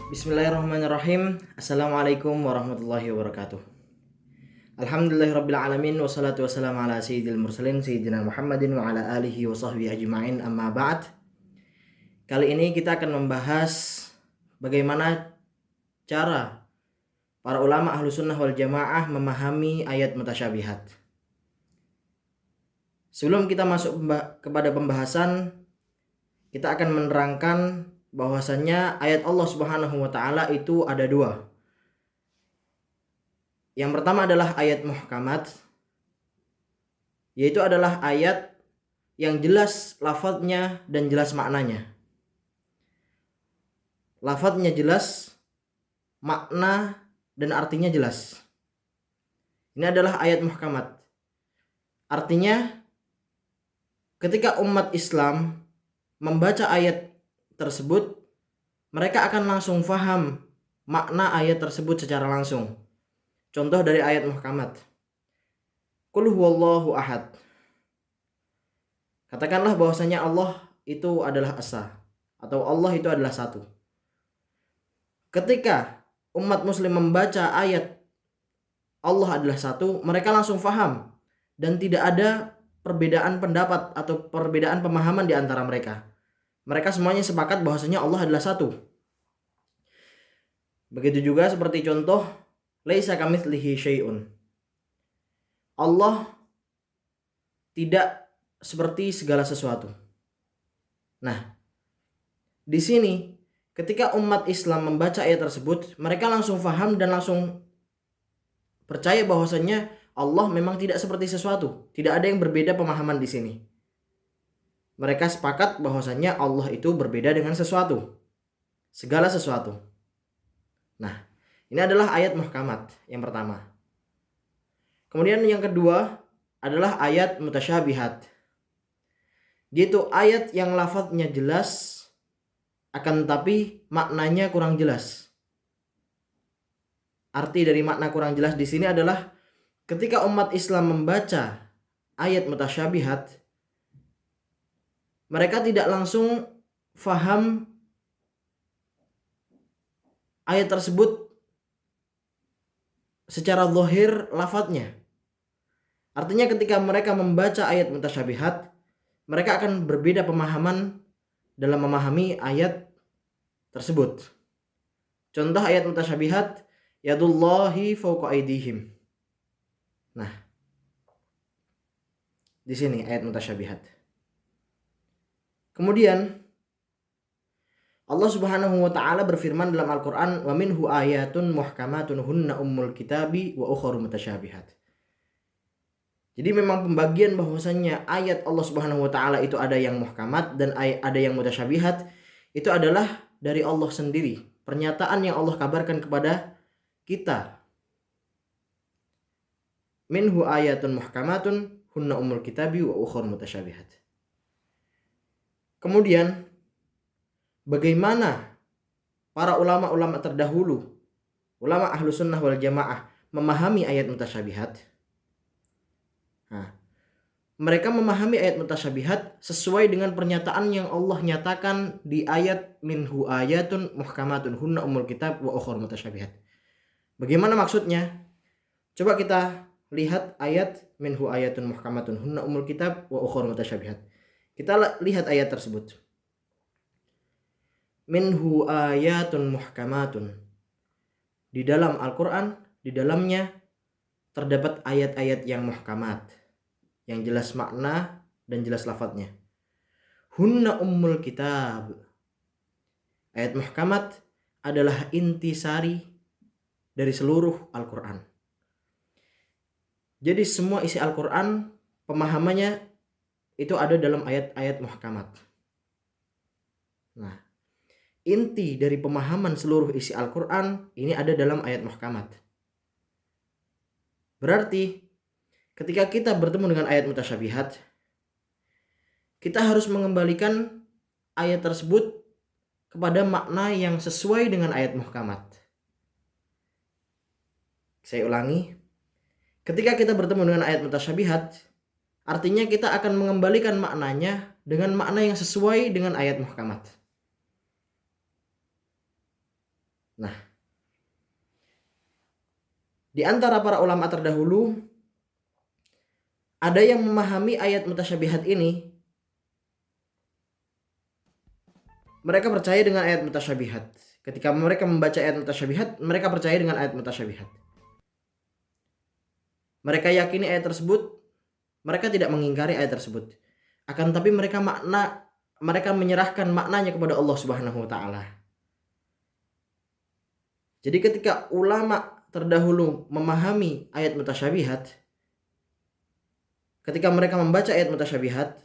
Bismillahirrahmanirrahim. Assalamualaikum warahmatullahi wabarakatuh. Alhamdulillahirrabbilalamin. Wassalatu wassalamu ala sayyidil mursalin Sayyidina Muhammadin wa ala alihi wa sahbihi ajma'in, amma ba'd. Kali ini kita akan membahas bagaimana cara para ulama ahlu sunnah wal jamaah memahami ayat mutasyabihat. Sebelum kita masuk kepada pembahasan, kita akan menerangkan bahwasannya ayat Allah Subhanahu wa taala itu ada dua. Yang pertama adalah ayat muhkamat, yaitu adalah ayat yang jelas lafadznya dan jelas maknanya. Lafadznya jelas, makna dan artinya jelas. Ini adalah ayat muhkamat. Artinya ketika umat Islam membaca ayat tersebut, mereka akan langsung faham makna ayat tersebut secara langsung. Contoh dari ayat muhkamat. Qul huwallahu ahad. Katakanlah bahwasanya Allah itu adalah esa, atau Allah itu adalah satu. Ketika umat muslim membaca ayat Allah adalah satu, mereka langsung faham dan tidak ada perbedaan pendapat atau perbedaan pemahaman di antara mereka. Mereka semuanya sepakat bahwasanya Allah adalah satu. Begitu juga seperti contoh laisa kamitslihi syai'un. Allah tidak seperti segala sesuatu. Nah, di sini ketika umat Islam membaca ayat tersebut, mereka langsung faham dan langsung percaya bahwasanya Allah memang tidak seperti sesuatu. Tidak ada yang berbeda pemahaman di sini. Mereka sepakat bahwasanya Allah itu berbeda dengan sesuatu, segala sesuatu. Nah, ini adalah ayat muhkamat yang pertama. Kemudian yang kedua adalah ayat mutasyabihat. Yaitu ayat yang lafadznya jelas, akan tetapi maknanya kurang jelas. Arti dari makna kurang jelas di sini adalah ketika umat Islam membaca ayat mutasyabihat, mereka tidak langsung faham ayat tersebut secara zahir lafadznya. Artinya ketika mereka membaca ayat mutasyabihat, mereka akan berbeda pemahaman dalam memahami ayat tersebut. Contoh ayat mutasyabihat, yadullahi fawqa aydihim. Nah, di sini ayat mutasyabihat. Kemudian Allah Subhanahu wa taala berfirman dalam Al-Qur'an, "Wa minhu ayatun muhkamatun hunna ummul kitabi wa ukharu mutasyabihat." Jadi memang pembagian bahwasannya ayat Allah Subhanahu wa taala itu ada yang muhkamat dan ada yang mutasyabihat itu adalah dari Allah sendiri. Pernyataan yang Allah kabarkan kepada kita. Minhu ayatun muhkamatun hunna ummul kitabi wa ukharu mutasyabihat. Kemudian bagaimana para ulama-ulama terdahulu, ulama ahlu sunnah wal jamaah memahami ayat mutasyabihat? Nah, mereka memahami ayat mutasyabihat sesuai dengan pernyataan yang Allah nyatakan di ayat minhu ayatun muhkamatun hunna ummul kitab wa ukharu mutasyabihat. Bagaimana maksudnya? Coba kita lihat ayat minhu ayatun muhkamatun hunna ummul kitab wa ukharu mutasyabihat. Kita lihat ayat tersebut. Minhu ayatun muhkamatun. Di dalam Al-Quran, di dalamnya terdapat ayat-ayat yang muhkamat, yang jelas makna dan jelas lafadznya. Hunna ummul kitab. Ayat muhkamat adalah intisari dari seluruh Al-Quran. Jadi semua isi Al-Quran pemahamannya itu ada dalam ayat-ayat muhkamat. Nah, inti dari pemahaman seluruh isi Al-Quran ini ada dalam ayat muhkamat. Berarti ketika kita bertemu dengan ayat mutasyabihat, kita harus mengembalikan ayat tersebut kepada makna yang sesuai dengan ayat muhkamat. Saya ulangi. Ketika kita bertemu dengan ayat mutasyabihat, artinya kita akan mengembalikan maknanya dengan makna yang sesuai dengan ayat muhkamat. Nah, di antara para ulama terdahulu ada yang memahami ayat mutasyabihat ini, mereka percaya dengan ayat mutasyabihat. Ketika mereka membaca ayat mutasyabihat, mereka percaya dengan ayat mutasyabihat. Mereka yakini ayat tersebut, mereka tidak mengingkari ayat tersebut. Akan tapi mereka menyerahkan maknanya kepada Allah Subhanahu wa taala. Jadi ketika ulama terdahulu memahami ayat mutasyabihat, ketika mereka membaca ayat mutasyabihat,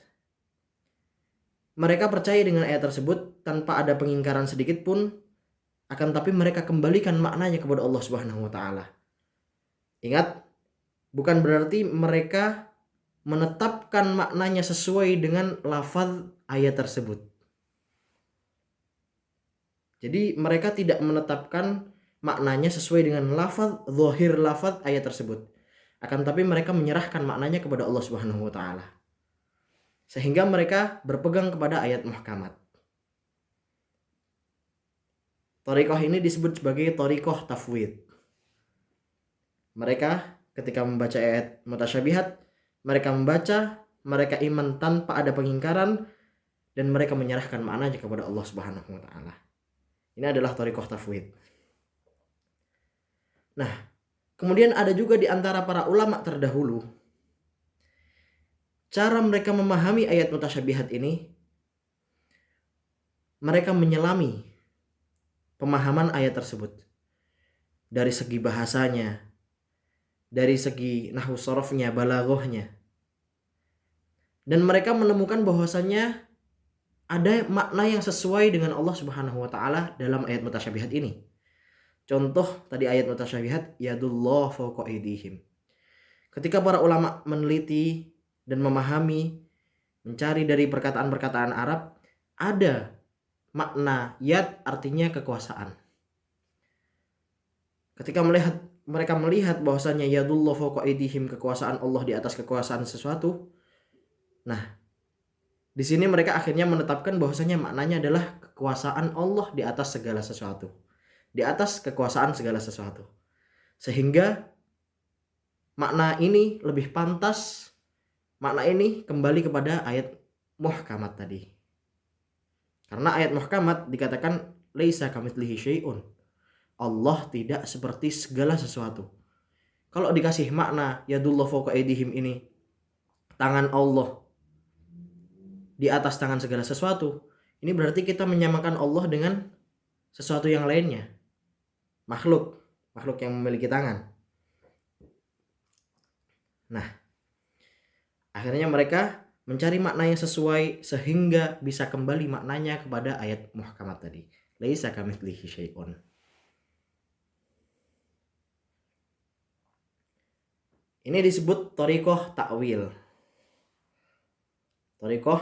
mereka percaya dengan ayat tersebut tanpa ada pengingkaran sedikit pun, akan tapi mereka kembalikan maknanya kepada Allah Subhanahu wa taala. Ingat, bukan berarti mereka menetapkan maknanya sesuai dengan lafaz ayat tersebut. Jadi mereka tidak menetapkan maknanya sesuai dengan zahir lafaz ayat tersebut. Akan tapi mereka menyerahkan maknanya kepada Allah Subhanahu wa taala. Sehingga mereka berpegang kepada ayat muhkamat. Thariqah ini disebut sebagai thariqah tafwid. Mereka ketika membaca ayat mutasyabihat, mereka membaca, mereka iman tanpa ada pengingkaran, dan mereka menyerahkan maknanya kepada Allah Subhanahu wa taala. Ini adalah thariqah tafwid. Nah, kemudian ada juga di antara para ulama terdahulu, cara mereka memahami ayat mutasyabihat ini, mereka menyelami pemahaman ayat tersebut dari segi bahasanya, dari segi nahwu sorofnya, balaghahnya. Dan mereka menemukan bahwasannya ada makna yang sesuai dengan Allah Subhanahu wa taala dalam ayat mutasyabihat ini. Contoh tadi ayat mutasyabihat, yadullah fawqa aydihim. Ketika para ulama meneliti dan memahami, mencari dari perkataan-perkataan Arab, ada makna yad artinya kekuasaan. Ketika mereka melihat bahwasanya yadullah fawqa aydihim, kekuasaan Allah di atas kekuasaan sesuatu. Nah, di sini mereka akhirnya menetapkan bahwasanya maknanya adalah kekuasaan Allah di atas segala sesuatu. Di atas kekuasaan segala sesuatu. Sehingga makna ini lebih pantas, makna ini kembali kepada ayat muhkamat tadi. Karena ayat muhkamat dikatakan laisa kamitslihi syai'un. Allah tidak seperti segala sesuatu. Kalau dikasih makna yadullah fawqa aydihim ini, tangan Allah di atas tangan segala sesuatu, ini berarti kita menyamakan Allah dengan sesuatu yang lainnya. Makhluk yang memiliki tangan. Nah, akhirnya mereka mencari makna yang sesuai sehingga bisa kembali maknanya kepada ayat muhkamat tadi. Laisa kamitslihi syai'un. Ini disebut thariqah ta'wil. Thariqah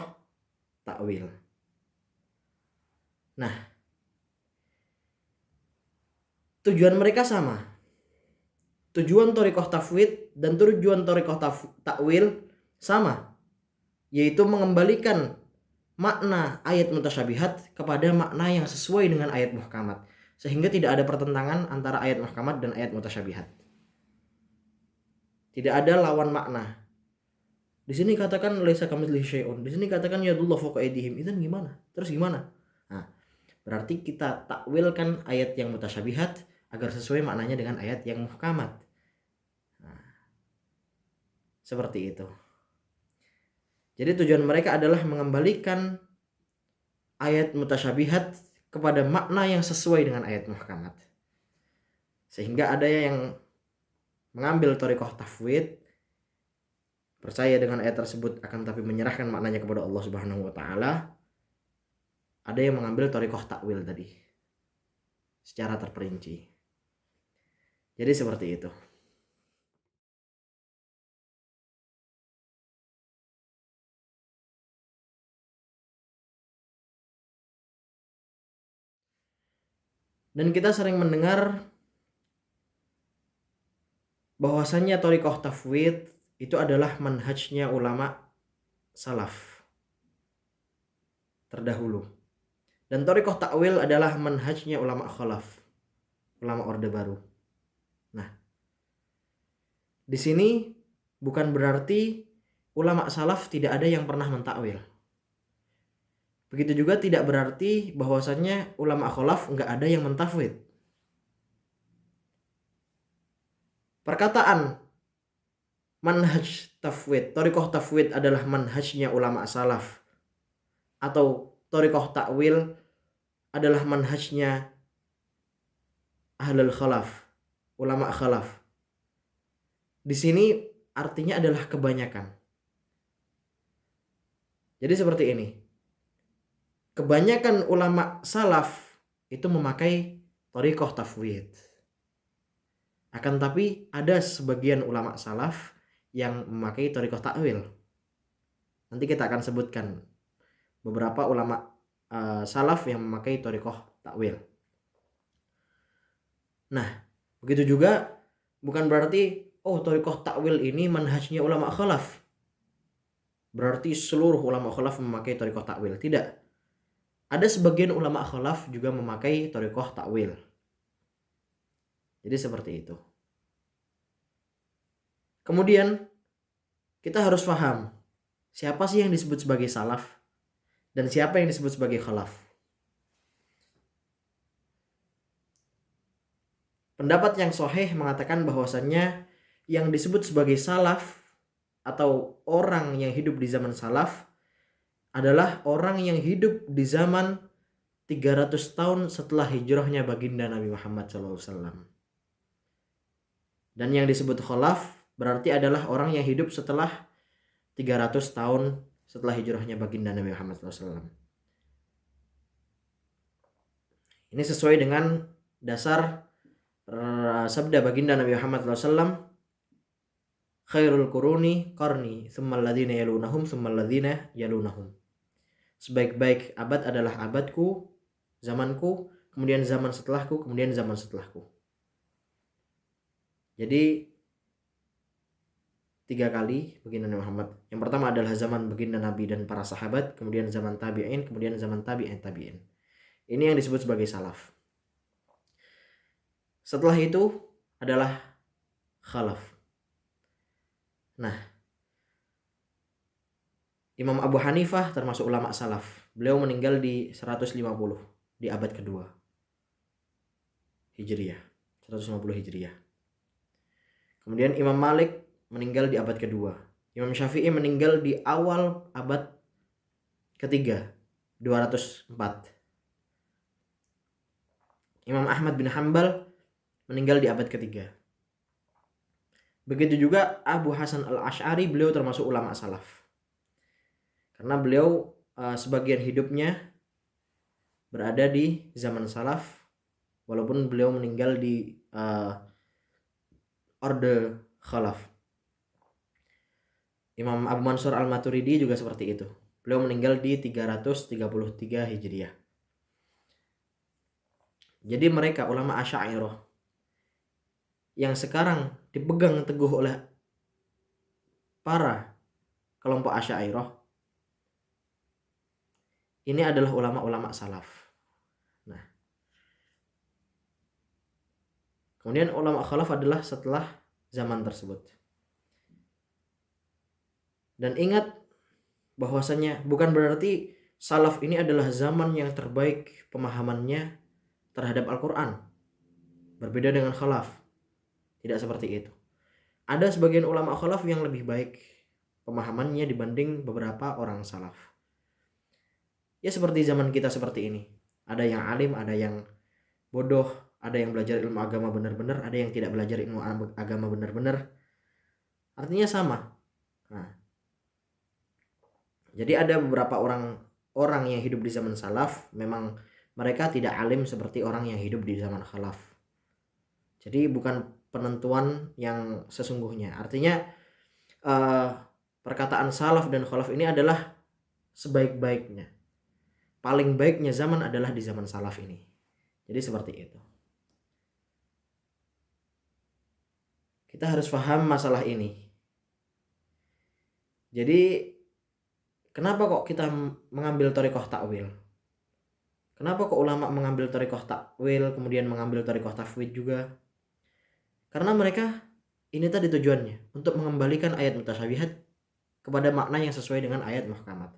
ta'wil. Nah, tujuan mereka sama. Tujuan thariqah tafwid dan tujuan thariqah ta'wil sama, yaitu mengembalikan makna ayat mutasyabihat kepada makna yang sesuai dengan ayat muhkamat, sehingga tidak ada pertentangan antara ayat muhkamat dan ayat mutasyabihat. Tidak ada lawan makna. Di sini katakan laisa kamitslihi syai'un, di sini katakan yadullah fawqa aydihim. Itu gimana? Terus gimana? Nah, berarti kita takwilkan ayat yang mutasyabihat agar sesuai maknanya dengan ayat yang muhkamat. Nah, seperti itu. Jadi tujuan mereka adalah mengembalikan ayat mutasyabihat kepada makna yang sesuai dengan ayat muhkamat. Sehingga ada yang mengambil thariqah tafwid, percaya dengan ayat tersebut akan tapi menyerahkan maknanya kepada Allah Subhanahu wa taala. Ada yang mengambil thariqah ta'wil tadi secara terperinci. Jadi seperti itu. Dan kita sering mendengar bahwasannya thariqah tafwid itu adalah manhajnya ulama salaf terdahulu. Dan thariqah ta'wil adalah manhajnya ulama khalaf. ulama Orde Baru. Nah, di sini bukan berarti ulama salaf tidak ada yang pernah mentakwil. Begitu juga tidak berarti bahwasannya ulama khalaf nggak ada yang mentafwid. Perkataan manhaj tafwid, thariqah tafwid adalah manhajnya ulama salaf, atau thariqah takwil adalah manhajnya ahlul khalaf, ulama khalaf. Di sini artinya adalah kebanyakan. Jadi seperti ini. Kebanyakan ulama salaf itu memakai thariqah tafwid. Akan tapi ada sebagian ulama salaf yang memakai thariqah takwil. Nanti kita akan sebutkan beberapa ulama salaf yang memakai thariqah takwil. Nah, begitu juga bukan berarti thariqah takwil ini manhajnya ulama khalaf. Berarti seluruh ulama khalaf memakai thariqah takwil. Tidak. Ada sebagian ulama khalaf juga memakai thariqah takwil. Jadi seperti itu. Kemudian kita harus paham siapa sih yang disebut sebagai salaf dan siapa yang disebut sebagai khalaf. Pendapat yang sahih mengatakan bahwasannya yang disebut sebagai salaf atau orang yang hidup di zaman salaf adalah orang yang hidup di zaman 300 tahun setelah hijrahnya baginda Nabi Muhammad SAW. Dan yang disebut khalaf berarti adalah orang yang hidup setelah 300 tahun setelah hijrahnya baginda Nabi Muhammad SAW. Ini sesuai dengan dasar sabda baginda Nabi Muhammad SAW, khairul quruni qarni, tsummal ladzina yalunahum, tsummal ladzina yalunahum. Sebaik-baik abad adalah abadku, zamanku, kemudian zaman setelahku, kemudian zaman setelahku. Jadi 3 kali baginda Nabi Muhammad. Yang pertama adalah zaman baginda Nabi dan para sahabat, kemudian zaman tabi'in, kemudian zaman tabi'in. Ini yang disebut sebagai salaf. Setelah itu adalah khalaf. Nah, Imam Abu Hanifah termasuk ulama salaf. Beliau meninggal di 150 di abad kedua Hijriyah. 150 Hijriyah. Kemudian Imam Malik meninggal di abad kedua. Imam Syafi'i meninggal di awal abad ketiga 204. Imam Ahmad bin Hanbal meninggal di abad ketiga. Begitu juga Abu Hasan al-Asy'ari, beliau termasuk ulama salaf. Karena beliau sebagian hidupnya berada di zaman salaf, walaupun beliau meninggal di orde khalaf. Imam Abu Mansur al-Maturidi juga seperti itu. Beliau meninggal di 333 Hijriah. Jadi mereka ulama Asy'ariyah yang sekarang dipegang teguh oleh para kelompok Asy'ariyah, ini adalah ulama-ulama salaf. Nah, kemudian ulama khalaf adalah setelah zaman tersebut. Dan ingat bahwasanya bukan berarti salaf ini adalah zaman yang terbaik pemahamannya terhadap Al-Quran. Berbeda dengan khalaf. Tidak seperti itu. Ada sebagian ulama khalaf yang lebih baik pemahamannya dibanding beberapa orang salaf. Ya seperti zaman kita seperti ini. Ada yang alim, ada yang bodoh, ada yang belajar ilmu agama benar-benar, ada yang tidak belajar ilmu agama benar-benar. Artinya sama. Nah, jadi ada beberapa orang yang hidup di zaman salaf, memang mereka tidak alim seperti orang yang hidup di zaman khalaf. Jadi bukan penentuan yang sesungguhnya. Artinya perkataan salaf dan khalaf ini adalah sebaik-baiknya. Paling baiknya zaman adalah di zaman salaf ini. Jadi seperti itu. Kita harus paham masalah ini. Jadi kenapa kok kita mengambil thariqah takwil? Kenapa kok ulama mengambil thariqah takwil, kemudian mengambil thariqah tafwid juga? Karena mereka ini tadi tujuannya untuk mengembalikan ayat mutasyabihat kepada makna yang sesuai dengan ayat muhkamat.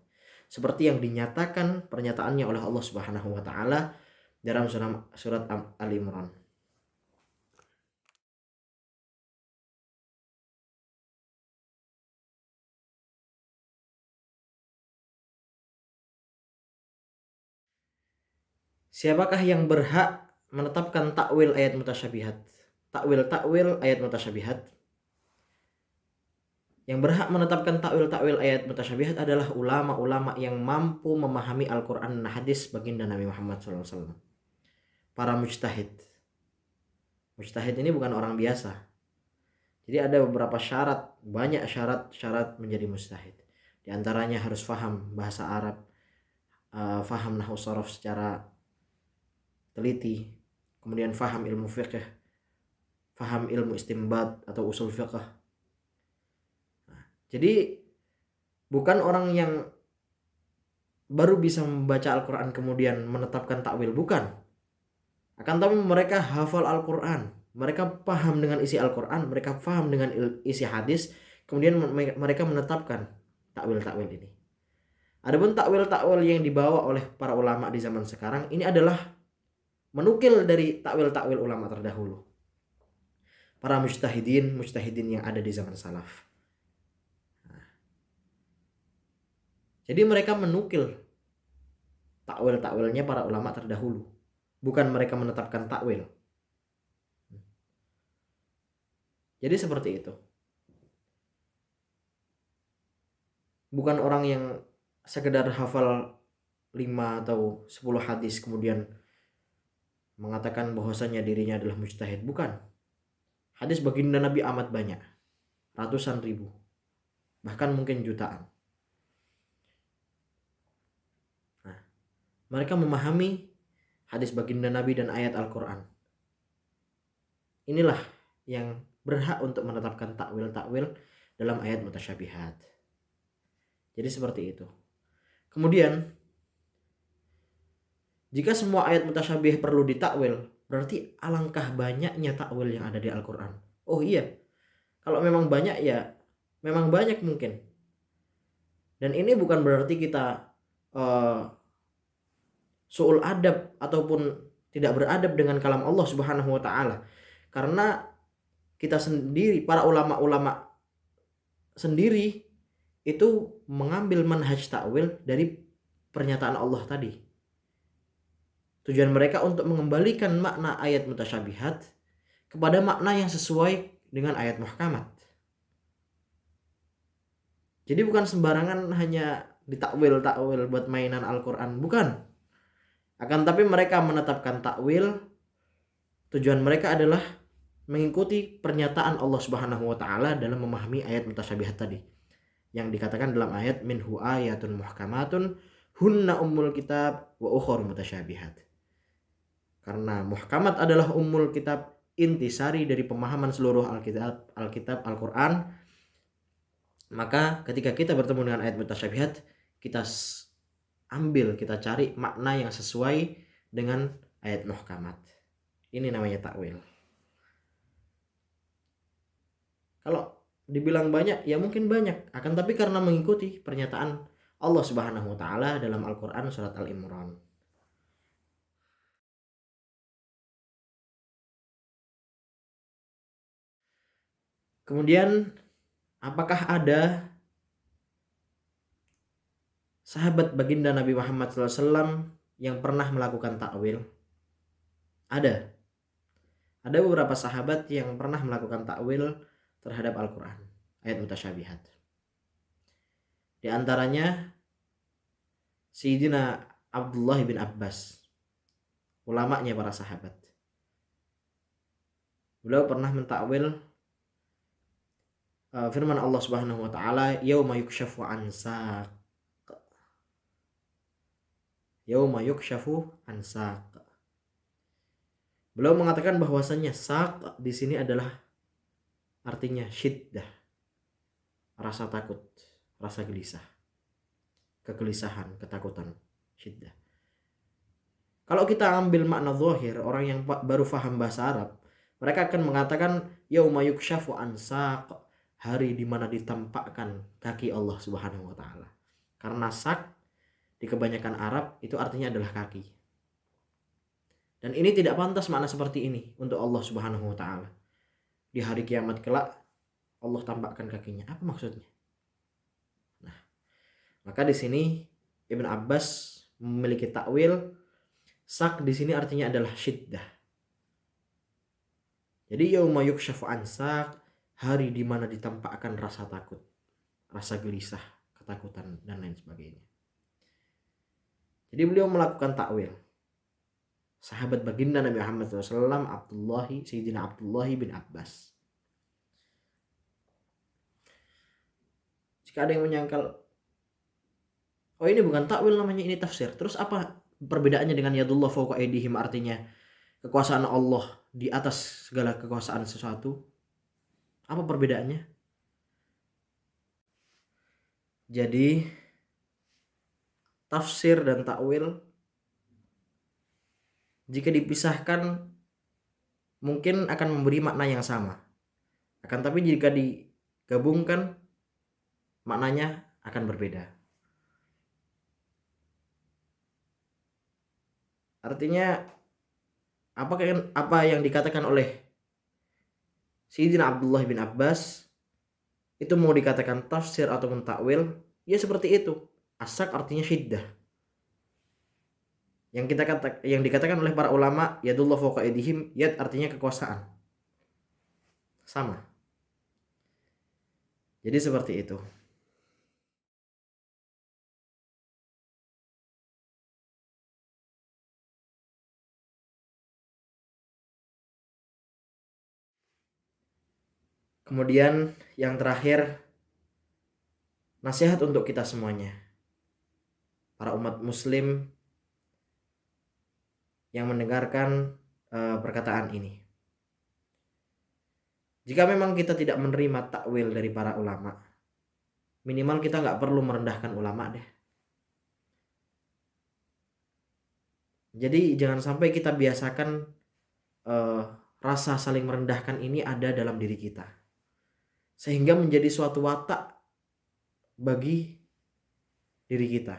Seperti yang dinyatakan pernyataannya oleh Allah Subhanahu wa taala dalam surat Al-Imran. Siapakah yang berhak menetapkan takwil ayat mutasyabihat? Takwil ayat mutasyabihat. Yang berhak menetapkan takwil ayat mutasyabihat adalah ulama-ulama yang mampu memahami Al-Qur'an dan hadis baginda Nabi Muhammad SAW. Para mujtahid. Mujtahid ini bukan orang biasa. Jadi ada beberapa syarat, banyak syarat menjadi mujtahid. Di antaranya harus faham bahasa Arab, faham nahwu sharaf secara teliti, kemudian faham ilmu fiqh, faham ilmu istinbat atau usul fiqh. Jadi bukan orang yang baru bisa membaca Al-Quran kemudian menetapkan takwil, bukan. Akan tapi mereka hafal Al-Quran, mereka paham dengan isi Al-Quran, mereka paham dengan isi hadis, kemudian mereka menetapkan takwil-takwil ini. Adapun takwil-takwil yang dibawa oleh para ulama di zaman sekarang ini adalah menukil dari takwil-takwil ulama terdahulu, para mujtahidin yang ada di zaman salaf. Jadi mereka menukil takwil-takwilnya para ulama terdahulu, bukan mereka menetapkan takwil. Jadi seperti itu. Bukan orang yang sekedar hafal 5 atau 10 hadis kemudian mengatakan bahwasanya dirinya adalah mujtahid, bukan. Hadis baginda Nabi amat banyak, ratusan ribu, bahkan mungkin jutaan. Nah, mereka memahami hadis baginda Nabi dan ayat Al-Quran. Inilah yang berhak untuk menetapkan takwil-takwil dalam ayat mutasyabihat. Jadi seperti itu. Kemudian jika semua ayat mutasyabih perlu ditakwil, berarti alangkah banyaknya takwil yang ada di Al-Quran. Oh iya, kalau memang banyak ya memang banyak mungkin. Dan ini bukan berarti kita su'ul adab ataupun tidak beradab dengan kalam Allah Subhanahu wa taala. Karena kita sendiri, para ulama-ulama sendiri itu mengambil manhaj takwil dari pernyataan Allah tadi. Tujuan mereka untuk mengembalikan makna ayat mutasyabihat kepada makna yang sesuai dengan ayat muhkamat. Jadi bukan sembarangan hanya ditakwil buat mainan Al-Quran, bukan. Akan tapi mereka menetapkan takwil, tujuan mereka adalah mengikuti pernyataan Allah Subhanahu wa taala dalam memahami ayat mutasyabihat tadi. Yang dikatakan dalam ayat minhu ayatun muhkamatun hunna ummul kitab wa ukhra mutasyabihat. Karena muhkamat adalah ummul kitab, intisari dari pemahaman seluruh Alkitab Al-Quran, maka ketika kita bertemu dengan ayat mutasyabihat, kita cari makna yang sesuai dengan ayat muhkamat. Ini namanya takwil. Kalau dibilang banyak, ya mungkin banyak, akan tapi karena mengikuti pernyataan Allah Subhanahu wa taala dalam Al-Qur'an surat Al-Imran. Kemudian apakah ada sahabat baginda Nabi Muhammad SAW yang pernah melakukan takwil? Ada beberapa sahabat yang pernah melakukan takwil terhadap Al-Quran, ayat mutasyabihat. Di antaranya Sayyidina Abdullah bin Abbas, ulamanya para sahabat. Beliau pernah mentakwil firman Allah Subhanahu wa taala, yauma yukshafu an saq. Yauma yukshafu an saq. Beliau mengatakan bahwasannya saq di sini adalah artinya syiddah, rasa takut, rasa gelisah, kegelisahan, ketakutan, syiddah. Kalau kita ambil makna zahir, orang yang baru faham bahasa Arab, mereka akan mengatakan yauma yukshafu an saq, hari di mana ditampakkan kaki Allah Subhanahu wa taala. Karena sak di kebanyakan Arab itu artinya adalah kaki. Dan ini tidak pantas makna seperti ini untuk Allah Subhanahu wa taala. Di hari kiamat kelak Allah tampakkan kakinya. Apa maksudnya? Nah, maka di sini Ibn Abbas memiliki takwil sak di sini artinya adalah syiddah. Jadi yauma yukshafu an sak, hari di mana ditampakkan rasa takut, rasa gelisah, ketakutan dan lain sebagainya. Jadi beliau melakukan takwil. Sahabat baginda Nabi Muhammad SAW Sayyidina Abdullah bin Abbas. Jika ada yang menyangkal, oh ini bukan takwil namanya, ini tafsir. Terus apa perbedaannya dengan yadullah fawqa aydihim, artinya kekuasaan Allah di atas segala kekuasaan sesuatu? Apa perbedaannya? Jadi tafsir dan takwil jika dipisahkan mungkin akan memberi makna yang sama. Akan tapi jika digabungkan maknanya akan berbeda. Artinya apa yang dikatakan oleh Sayyidina Abdullah bin Abbas itu mau dikatakan tafsir ataupun takwil, ya seperti itu. Asak artinya syiddah. Yang dikatakan oleh para ulama yadullah fawqa aydihim, yad artinya kekuasaan. Sama. Jadi seperti itu. Kemudian yang terakhir, nasihat untuk kita semuanya, para umat muslim yang mendengarkan perkataan ini. Jika memang kita tidak menerima takwil dari para ulama, minimal kita nggak perlu merendahkan ulama deh. Jadi jangan sampai kita biasakan rasa saling merendahkan ini ada dalam diri kita, sehingga menjadi suatu watak bagi diri kita,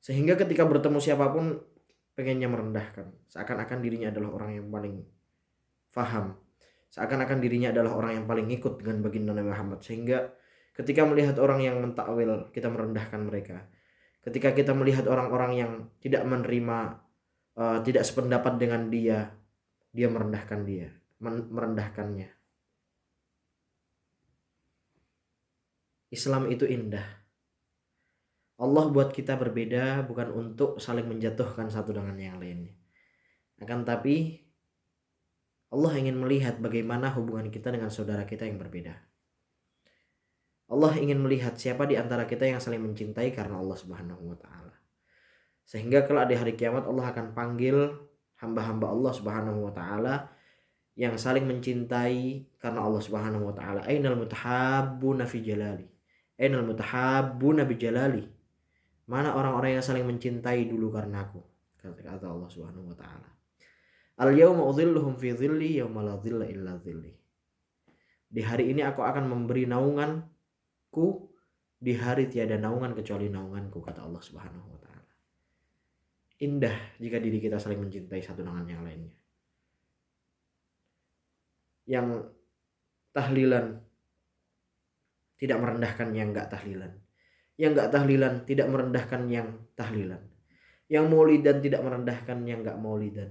sehingga ketika bertemu siapapun pengennya merendahkan, seakan-akan dirinya adalah orang yang paling faham, seakan-akan dirinya adalah orang yang paling ikut dengan baginda Nabi Muhammad, sehingga ketika melihat orang yang mentakwil kita merendahkan mereka. Ketika kita melihat orang-orang yang tidak menerima, tidak sependapat dengan dia merendahkannya. Islam itu indah. Allah buat kita berbeda bukan untuk saling menjatuhkan satu dengan yang lainnya. Akan tapi Allah ingin melihat bagaimana hubungan kita dengan saudara kita yang berbeda. Allah ingin melihat siapa di antara kita yang saling mencintai karena Allah Subhanahu wa taala. Sehingga kelak di hari kiamat Allah akan panggil hamba-hamba Allah Subhanahu wa taala yang saling mencintai karena Allah Subhanahu wa taala. Ainal mutahabbuna fi jalali. Ainal mutahabbuna bi jalali. Mana orang-orang yang saling mencintai dulu karena aku, kata Allah Subhanahu wa taala. Al yauma udhilluhum fi dhilli yauma la dhilla illa dhilli. Di hari ini aku akan memberi naunganku, di hari tiada naungan kecuali naunganku, kata Allah Subhanahu wa taala. Indah jika diri kita saling mencintai satu dengan yang lainnya. Yang tahlilan tidak merendahkan yang enggak tahlilan. Yang enggak tahlilan tidak merendahkan yang tahlilan. Yang maulidan tidak merendahkan yang enggak maulidan.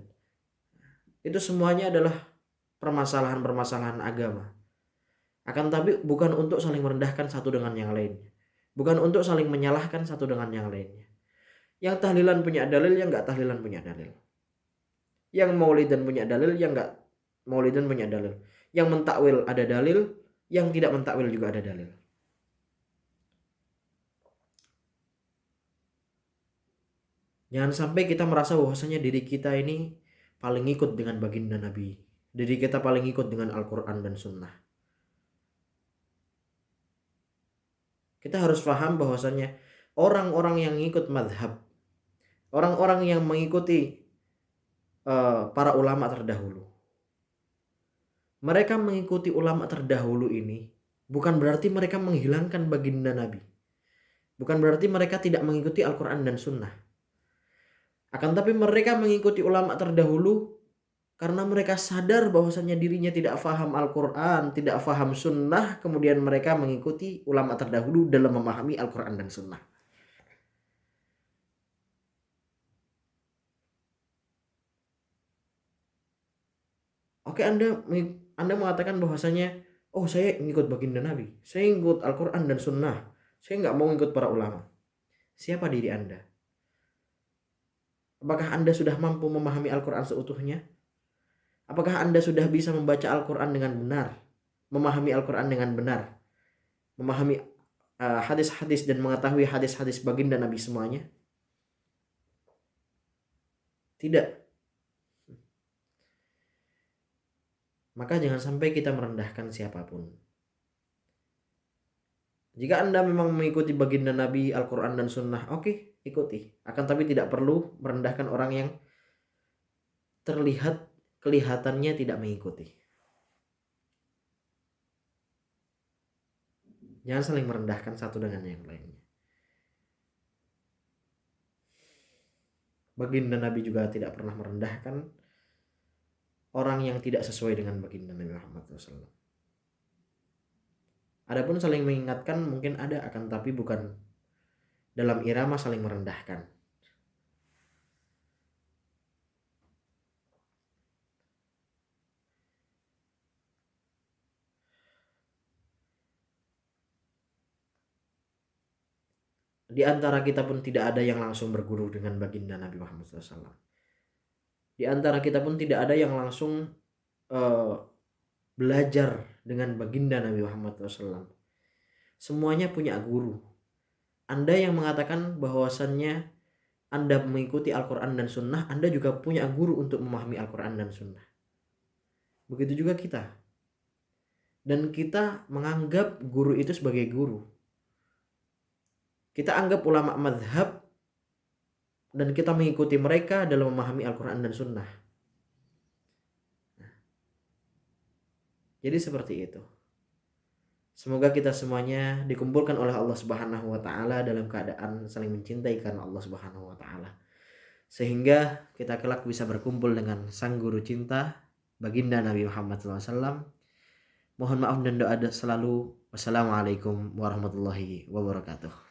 Itu semuanya adalah permasalahan-permasalahan agama. Akan tapi bukan untuk saling merendahkan satu dengan yang lainnya. Bukan untuk saling menyalahkan satu dengan yang lainnya. Yang tahlilan punya dalil, yang enggak tahlilan punya dalil. Yang maulidan punya dalil, yang enggak maulidan punya dalil. Yang mentakwil ada dalil, yang tidak mentakwil juga ada dalil. Jangan sampai kita merasa bahwasanya diri kita ini paling ikut dengan baginda Nabi. Diri kita paling ikut dengan Al-Quran dan Sunnah. Kita harus paham bahwasanya orang-orang yang ikut madhab, orang-orang yang mengikuti para ulama terdahulu. Mereka mengikuti ulama terdahulu ini bukan berarti mereka menghilangkan baginda Nabi. Bukan berarti mereka tidak mengikuti Al-Quran dan Sunnah. Akan tapi mereka mengikuti ulama terdahulu karena mereka sadar bahwasannya dirinya tidak faham Al-Quran, tidak faham Sunnah, kemudian mereka mengikuti ulama terdahulu dalam memahami Al-Quran dan Sunnah. Oke, Anda mengatakan bahwasanya, oh saya ngikut baginda Nabi, saya ngikut Al-Quran dan Sunnah, saya nggak mau ngikut para ulama. Siapa diri Anda? Apakah Anda sudah mampu memahami Al-Quran seutuhnya? Apakah Anda sudah bisa membaca Al-Quran dengan benar? Memahami Al-Quran dengan benar? Memahami hadis-hadis dan mengetahui hadis-hadis baginda Nabi semuanya? Tidak. Maka jangan sampai kita merendahkan siapapun. Jika Anda memang mengikuti baginda Nabi, Al-Quran dan Sunnah, oke, ikuti. Akan tapi tidak perlu merendahkan orang yang kelihatannya tidak mengikuti. Jangan saling merendahkan satu dengan yang lainnya. Baginda Nabi juga tidak pernah merendahkan orang yang tidak sesuai dengan baginda Nabi Muhammad SAW. Adapun saling mengingatkan mungkin ada, akan tapi bukan dalam irama saling merendahkan. Di antara kita pun tidak ada yang langsung berguru dengan baginda Nabi Muhammad SAW. Di antara kita pun tidak ada yang langsung belajar dengan baginda Nabi Muhammad SAW. Semuanya punya guru. Anda yang mengatakan bahwasannya Anda mengikuti Al-Quran dan Sunnah, Anda juga punya guru untuk memahami Al-Quran dan Sunnah. Begitu juga kita. Dan kita menganggap guru itu sebagai guru. Kita anggap ulama madhab dan kita mengikuti mereka dalam memahami Al-Quran dan Sunnah. Jadi seperti itu. Semoga kita semuanya dikumpulkan oleh Allah Subhanahu wa taala dalam keadaan saling mencintai karena Allah Subhanahu wa taala. Sehingga kita kelak bisa berkumpul dengan sang guru cinta baginda Nabi Muhammad SAW. Mohon maaf dan doa selalu. Wassalamualaikum warahmatullahi wabarakatuh.